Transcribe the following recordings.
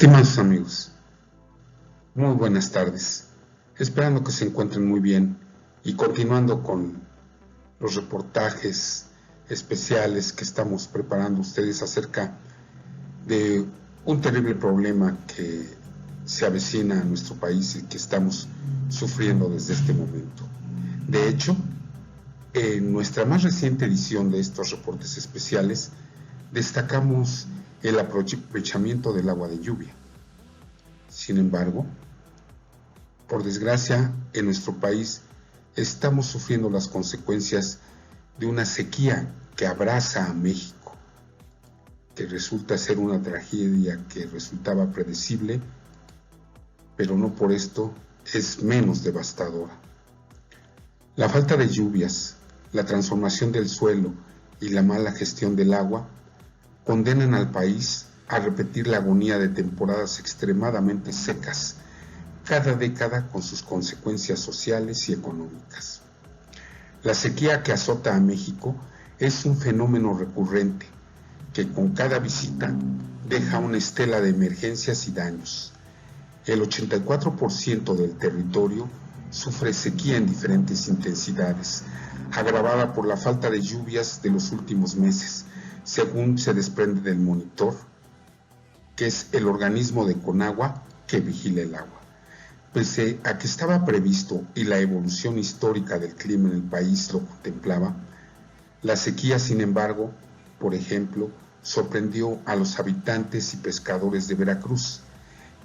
Estimados amigos, muy buenas tardes, esperando que se encuentren muy bien y continuando con los reportajes especiales que estamos preparando ustedes acerca de un terrible problema que se avecina a nuestro país y que estamos sufriendo desde este momento. De hecho, en nuestra más reciente edición de estos reportes especiales, destacamos el aprovechamiento del agua de lluvia. Sin embargo, por desgracia, en nuestro país estamos sufriendo las consecuencias de una sequía que abraza a México, que resulta ser una tragedia que resultaba predecible, pero no por esto es menos devastadora. La falta de lluvias, la transformación del suelo y la mala gestión del agua condenan al país a repetir la agonía de temporadas extremadamente secas, cada década con sus consecuencias sociales y económicas. La sequía que azota a México es un fenómeno recurrente que con cada visita deja una estela de emergencias y daños. El 84% del territorio sufre sequía en diferentes intensidades, agravada por la falta de lluvias de los últimos meses, según se desprende del monitor, que es el organismo de Conagua que vigila el agua. Pese a que estaba previsto y la evolución histórica del clima en el país lo contemplaba, la sequía, sin embargo, por ejemplo, sorprendió a los habitantes y pescadores de Veracruz,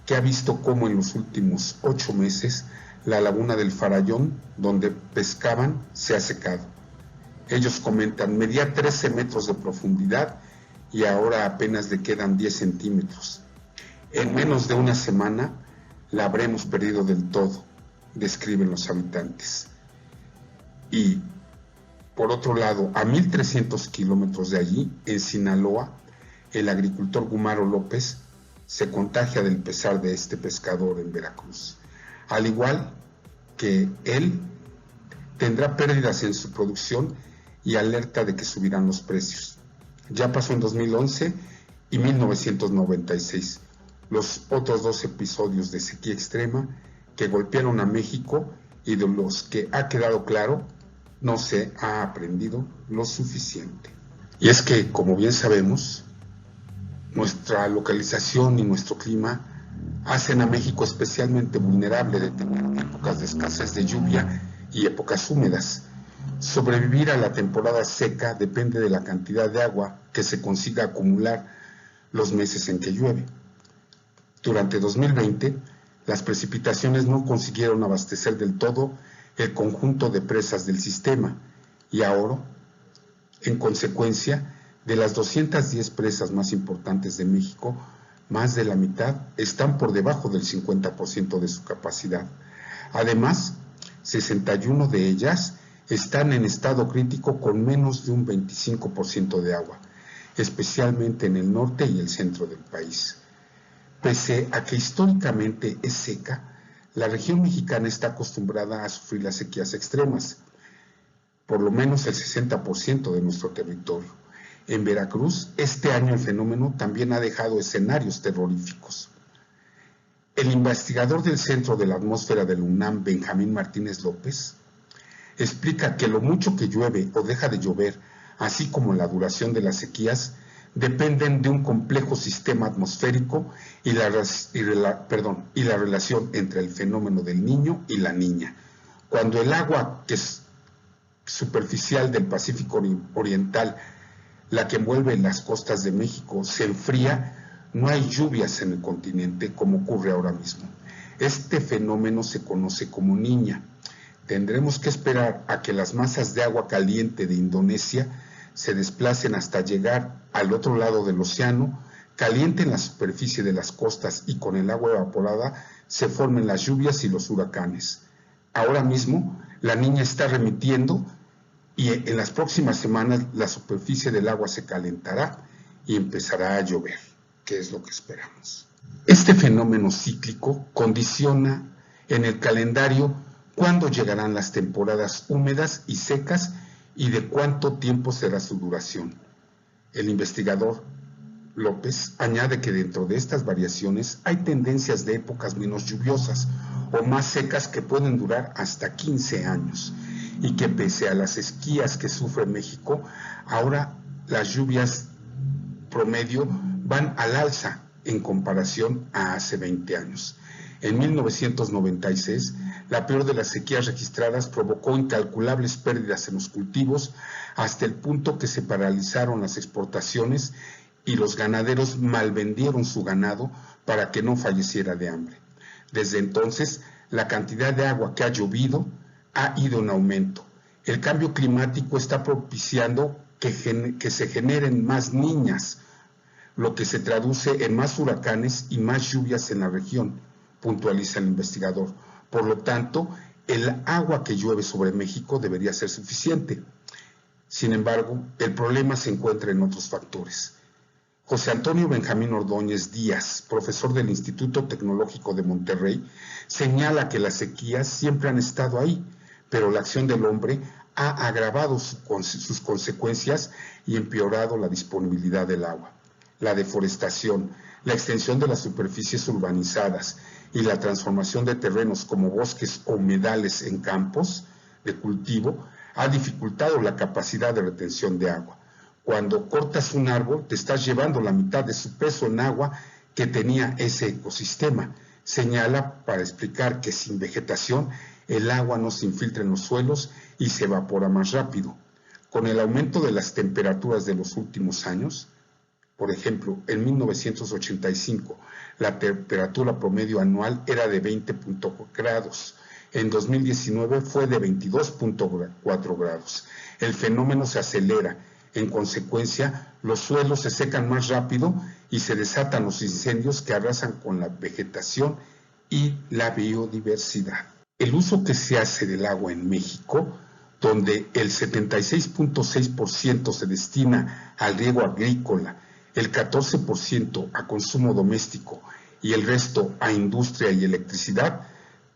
que ha visto cómo en los últimos 8 meses la laguna del Farallón, donde pescaban, se ha secado. Ellos comentan, medía 13 metros de profundidad y ahora apenas le quedan 10 centímetros. En menos de una semana la habremos perdido del todo, describen los habitantes. Y, por otro lado, a 1,300 kilómetros de allí, en Sinaloa, el agricultor Gumaro López se contagia del pesar de este pescador en Veracruz. Al igual que él, tendrá pérdidas en su producción y alerta de que subirán los precios. Ya pasó en 2011 y 1996, los otros 2 episodios de sequía extrema que golpearon a México y de los que ha quedado claro no se ha aprendido lo suficiente. Y es que, como bien sabemos, nuestra localización y nuestro clima hacen a México especialmente vulnerable de tener épocas de escasez de lluvia y épocas húmedas. Sobrevivir a la temporada seca depende de la cantidad de agua que se consiga acumular los meses en que llueve. Durante 2020, las precipitaciones no consiguieron abastecer del todo el conjunto de presas del sistema y ahora, en consecuencia, de las 210 presas más importantes de México, más de la mitad están por debajo del 50% de su capacidad. Además, 61 de ellas están en estado crítico con menos de un 25% de agua, especialmente en el norte y el centro del país. Pese a que históricamente es seca, la región mexicana está acostumbrada a sufrir las sequías extremas, por lo menos el 60% de nuestro territorio. En Veracruz, este año el fenómeno también ha dejado escenarios terroríficos. El investigador del Centro de la Atmósfera del UNAM, Benjamín Martínez López, explica que lo mucho que llueve o deja de llover, así como la duración de las sequías, dependen de un complejo sistema atmosférico y la relación entre el fenómeno del Niño y la Niña. Cuando el agua que es superficial del Pacífico Oriental, la que envuelve las costas de México, se enfría, no hay lluvias en el continente como ocurre ahora mismo. Este fenómeno se conoce como Niña. Tendremos que esperar a que las masas de agua caliente de Indonesia se desplacen hasta llegar al otro lado del océano, calienten la superficie de las costas y con el agua evaporada se formen las lluvias y los huracanes. Ahora mismo la Niña está remitiendo y en las próximas semanas la superficie del agua se calentará y empezará a llover, que es lo que esperamos. Este fenómeno cíclico condiciona en el calendario cuándo llegarán las temporadas húmedas y secas y de cuánto tiempo será su duración. El investigador López añade que dentro de estas variaciones hay tendencias de épocas menos lluviosas o más secas que pueden durar hasta 15 años y que pese a las sequías que sufre México, ahora las lluvias promedio van al alza en comparación a hace 20 años. En 1996, la peor de las sequías registradas provocó incalculables pérdidas en los cultivos hasta el punto que se paralizaron las exportaciones y los ganaderos malvendieron su ganado para que no falleciera de hambre. Desde entonces, la cantidad de agua que ha llovido ha ido en aumento. El cambio climático está propiciando que se generen más niñas, lo que se traduce en más huracanes y más lluvias en la región, puntualiza el investigador. Por lo tanto, el agua que llueve sobre México debería ser suficiente. Sin embargo, el problema se encuentra en otros factores. José Antonio Benjamín Ordóñez Díaz, profesor del Instituto Tecnológico de Monterrey, señala que las sequías siempre han estado ahí, pero la acción del hombre ha agravado sus consecuencias y empeorado la disponibilidad del agua. La deforestación, la extensión de las superficies urbanizadas y la transformación de terrenos como bosques o humedales en campos de cultivo ha dificultado la capacidad de retención de agua. Cuando cortas un árbol, te estás llevando la mitad de su peso en agua que tenía ese ecosistema. Señala para explicar que sin vegetación el agua no se infiltra en los suelos y se evapora más rápido. Con el aumento de las temperaturas de los últimos años, por ejemplo, en 1985, la temperatura promedio anual era de 20.4 grados. En 2019 fue de 22.4 grados. El fenómeno se acelera. En consecuencia, los suelos se secan más rápido y se desatan los incendios que arrasan con la vegetación y la biodiversidad. El uso que se hace del agua en México, donde el 76.6% se destina al riego agrícola, el 14% a consumo doméstico y el resto a industria y electricidad,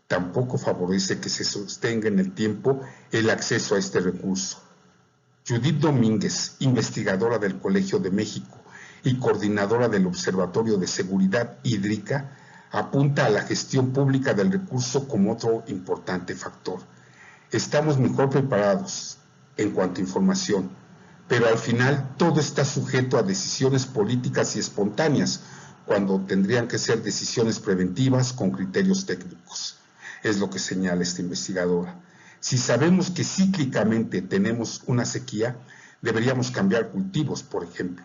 tampoco favorece que se sostenga en el tiempo el acceso a este recurso. Judith Domínguez, investigadora del Colegio de México y coordinadora del Observatorio de Seguridad Hídrica, apunta a la gestión pública del recurso como otro importante factor. Estamos mejor preparados en cuanto a información, pero al final todo está sujeto a decisiones políticas y espontáneas, cuando tendrían que ser decisiones preventivas con criterios técnicos. Es lo que señala esta investigadora. Si sabemos que cíclicamente tenemos una sequía, deberíamos cambiar cultivos, por ejemplo.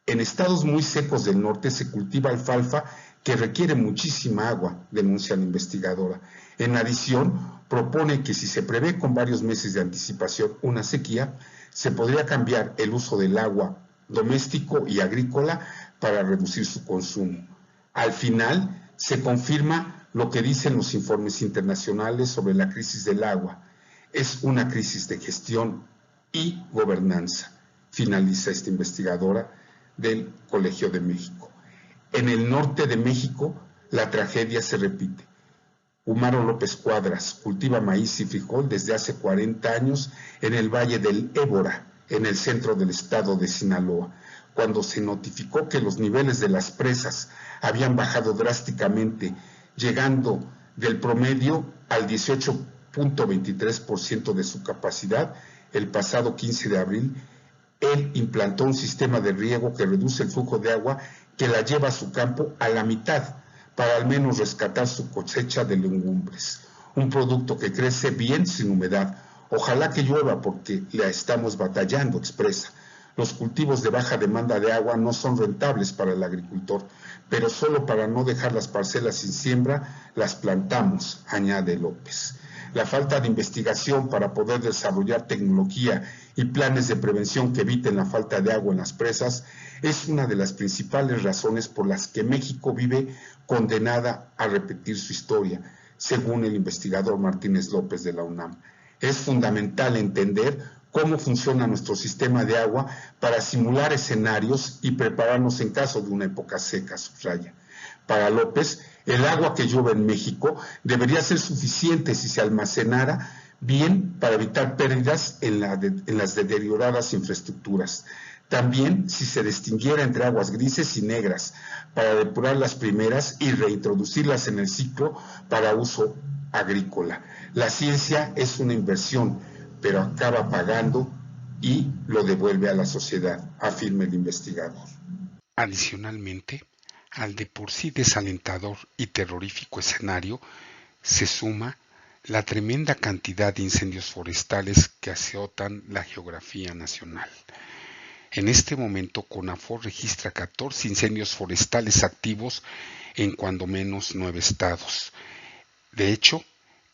En estados muy secos del norte se cultiva alfalfa que requiere muchísima agua, denuncia la investigadora. En adición, propone que si se prevé con varios meses de anticipación una sequía, se podría cambiar el uso del agua doméstico y agrícola para reducir su consumo. Al final, se confirma lo que dicen los informes internacionales sobre la crisis del agua. Es una crisis de gestión y gobernanza, finaliza esta investigadora del Colegio de México. En el norte de México, la tragedia se repite. Humaro López Cuadras cultiva maíz y frijol desde hace 40 años en el Valle del Ébora, en el centro del estado de Sinaloa. Cuando se notificó que los niveles de las presas habían bajado drásticamente, llegando del promedio al 18.23% de su capacidad, el pasado 15 de abril, él implantó un sistema de riego que reduce el flujo de agua que la lleva a su campo a la mitad, para al menos rescatar su cosecha de legumbres, un producto que crece bien sin humedad. Ojalá que llueva porque la estamos batallando, expresa. Los cultivos de baja demanda de agua no son rentables para el agricultor, pero solo para no dejar las parcelas sin siembra, las plantamos, añade López. La falta de investigación para poder desarrollar tecnología y planes de prevención que eviten la falta de agua en las presas es una de las principales razones por las que México vive condenada a repetir su historia, según el investigador Martínez López de la UNAM. Es fundamental entender cómo funciona nuestro sistema de agua para simular escenarios y prepararnos en caso de una época seca, subraya. Para López, el agua que llueve en México debería ser suficiente si se almacenara bien para evitar pérdidas en las deterioradas infraestructuras. También si se distinguiera entre aguas grises y negras para depurar las primeras y reintroducirlas en el ciclo para uso agrícola. La ciencia es una inversión, pero acaba pagando y lo devuelve a la sociedad, afirma el investigador. Adicionalmente, al de por sí desalentador y terrorífico escenario se suma la tremenda cantidad de incendios forestales que azotan la geografía nacional. En este momento, CONAFOR registra 14 incendios forestales activos en cuando menos 9 estados. De hecho,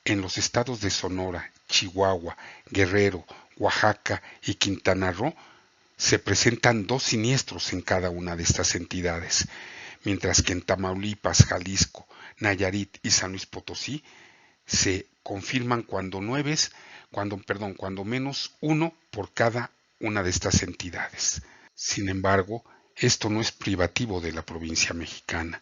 en los estados de Sonora, Chihuahua, Guerrero, Oaxaca y Quintana Roo se presentan 2 siniestros en cada una de estas entidades, mientras que en Tamaulipas, Jalisco, Nayarit y San Luis Potosí se confirman cuando menos uno por cada una de estas entidades. Sin embargo, esto no es privativo de la provincia mexicana.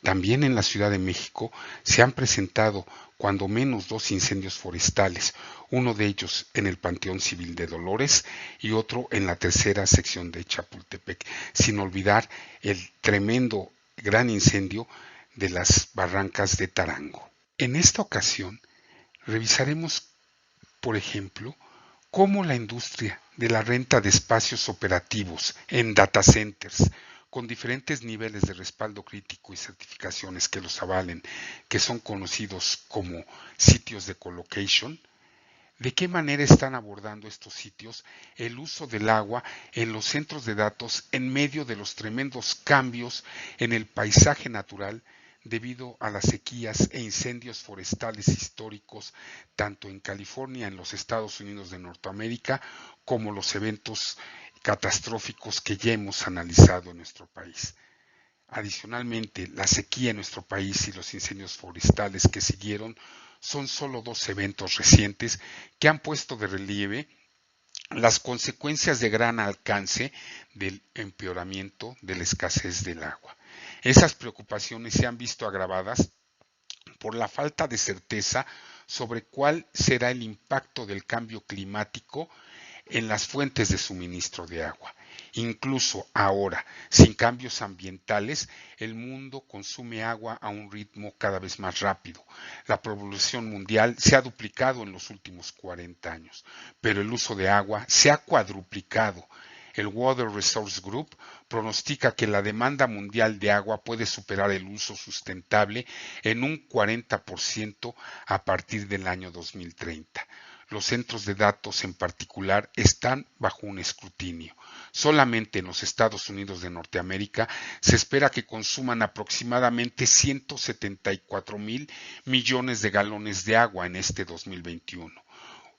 También en la Ciudad de México se han presentado cuando menos 2 incendios forestales, uno de ellos en el Panteón Civil de Dolores y otro en la tercera sección de Chapultepec, sin olvidar el tremendo gran incendio de las barrancas de Tarango. En esta ocasión revisaremos, por ejemplo, cómo la industria de la renta de espacios operativos en data centers con diferentes niveles de respaldo crítico y certificaciones que los avalen, que son conocidos como sitios de colocation, de qué manera están abordando estos sitios el uso del agua en los centros de datos en medio de los tremendos cambios en el paisaje natural debido a las sequías e incendios forestales históricos tanto en California, en los Estados Unidos de Norteamérica, como los eventos catastróficos que ya hemos analizado en nuestro país. Adicionalmente, la sequía en nuestro país y los incendios forestales que siguieron son solo 2 eventos recientes que han puesto de relieve las consecuencias de gran alcance del empeoramiento de la escasez del agua. Esas preocupaciones se han visto agravadas por la falta de certeza sobre cuál será el impacto del cambio climático en las fuentes de suministro de agua. Incluso ahora, sin cambios ambientales, el mundo consume agua a un ritmo cada vez más rápido. La población mundial se ha duplicado en los últimos 40 años, pero el uso de agua se ha cuadruplicado. El Water Resource Group pronostica que la demanda mundial de agua puede superar el uso sustentable en un 40% a partir del año 2030. Los centros de datos en particular están bajo un escrutinio. Solamente en los Estados Unidos de Norteamérica se espera que consuman aproximadamente 174,000 millones de galones de agua en este 2021.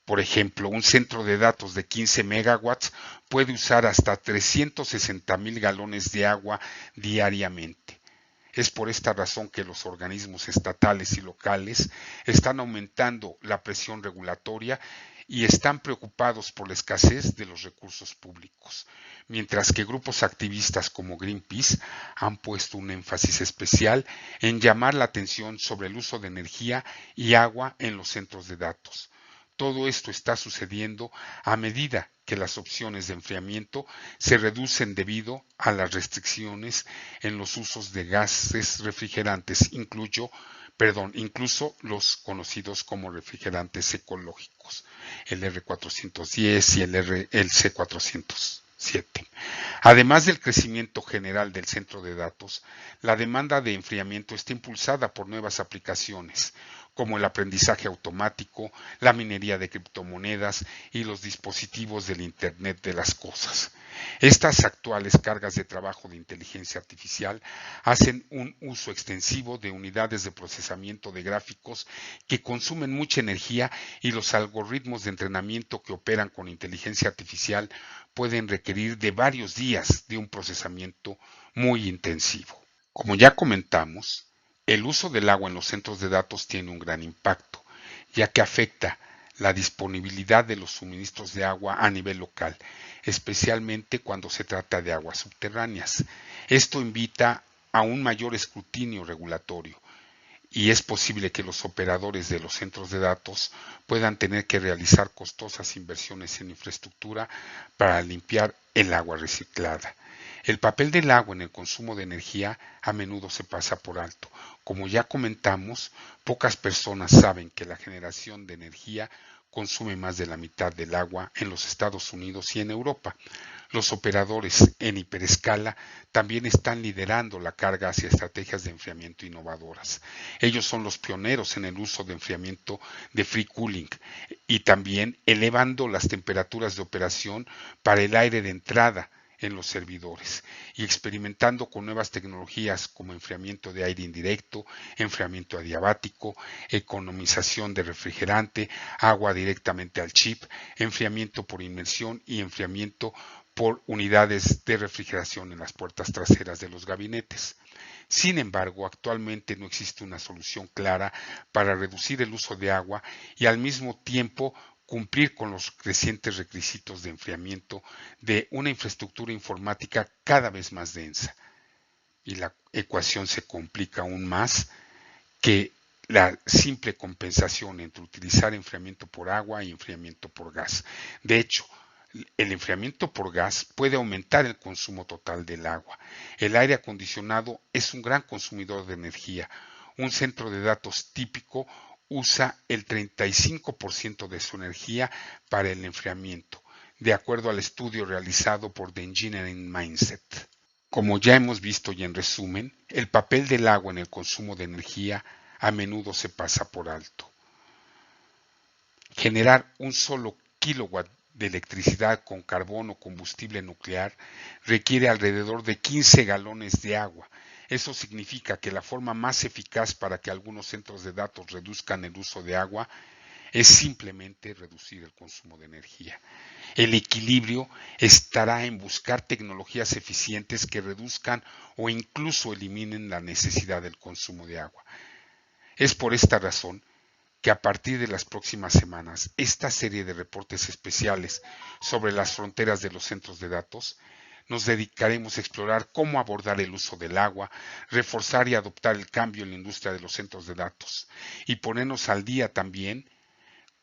Por ejemplo, un centro de datos de 15 megawatts puede usar hasta 360,000 galones de agua diariamente. Es por esta razón que los organismos estatales y locales están aumentando la presión regulatoria y están preocupados por la escasez de los recursos públicos, mientras que grupos activistas como Greenpeace han puesto un énfasis especial en llamar la atención sobre el uso de energía y agua en los centros de datos. Todo esto está sucediendo a medida que las opciones de enfriamiento se reducen debido a las restricciones en los usos de gases refrigerantes, incluso los conocidos como refrigerantes ecológicos, el R410 y el C407. Además del crecimiento general del centro de datos, la demanda de enfriamiento está impulsada por nuevas aplicaciones, como el aprendizaje automático, la minería de criptomonedas y los dispositivos del Internet de las cosas. Estas actuales cargas de trabajo de inteligencia artificial hacen un uso extensivo de unidades de procesamiento de gráficos que consumen mucha energía y los algoritmos de entrenamiento que operan con inteligencia artificial pueden requerir de varios días de un procesamiento muy intensivo. Como ya comentamos, el uso del agua en los centros de datos tiene un gran impacto, ya que afecta la disponibilidad de los suministros de agua a nivel local, especialmente cuando se trata de aguas subterráneas. Esto invita a un mayor escrutinio regulatorio y es posible que los operadores de los centros de datos puedan tener que realizar costosas inversiones en infraestructura para limpiar el agua reciclada. El papel del agua en el consumo de energía a menudo se pasa por alto. Como ya comentamos, pocas personas saben que la generación de energía consume más de la mitad del agua en los Estados Unidos y en Europa. Los operadores en hiperescala también están liderando la carga hacia estrategias de enfriamiento innovadoras. Ellos son los pioneros en el uso de enfriamiento de free cooling y también elevando las temperaturas de operación para el aire de entrada en los servidores y experimentando con nuevas tecnologías como enfriamiento de aire indirecto, enfriamiento adiabático, economización de refrigerante, agua directamente al chip, enfriamiento por inmersión y enfriamiento por unidades de refrigeración en las puertas traseras de los gabinetes. Sin embargo, actualmente no existe una solución clara para reducir el uso de agua y al mismo tiempo cumplir con los crecientes requisitos de enfriamiento de una infraestructura informática cada vez más densa. Y la ecuación se complica aún más que la simple compensación entre utilizar enfriamiento por agua y enfriamiento por gas. De hecho, el enfriamiento por gas puede aumentar el consumo total del agua. El aire acondicionado es un gran consumidor de energía. Un centro de datos típico usa el 35% de su energía para el enfriamiento, de acuerdo al estudio realizado por The Engineering Mindset. Como ya hemos visto y en resumen, el papel del agua en el consumo de energía a menudo se pasa por alto. Generar un solo kilowatt de electricidad con carbón o combustible nuclear requiere alrededor de 15 galones de agua. Eso significa que la forma más eficaz para que algunos centros de datos reduzcan el uso de agua es simplemente reducir el consumo de energía. El equilibrio estará en buscar tecnologías eficientes que reduzcan o incluso eliminen la necesidad del consumo de agua. Es por esta razón que a partir de las próximas semanas, esta serie de reportes especiales sobre las fronteras de los centros de datos, nos dedicaremos a explorar cómo abordar el uso del agua, reforzar y adoptar el cambio en la industria de los centros de datos y ponernos al día también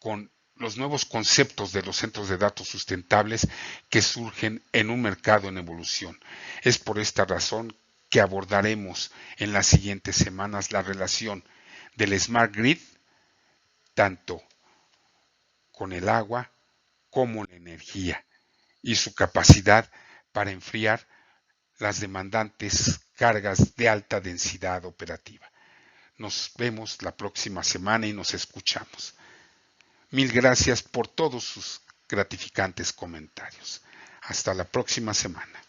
con los nuevos conceptos de los centros de datos sustentables que surgen en un mercado en evolución. Es por esta razón que abordaremos en las siguientes semanas la relación del Smart Grid tanto con el agua como la energía y su capacidad para enfriar las demandantes cargas de alta densidad operativa. Nos vemos la próxima semana y nos escuchamos. Mil gracias por todos sus gratificantes comentarios. Hasta la próxima semana.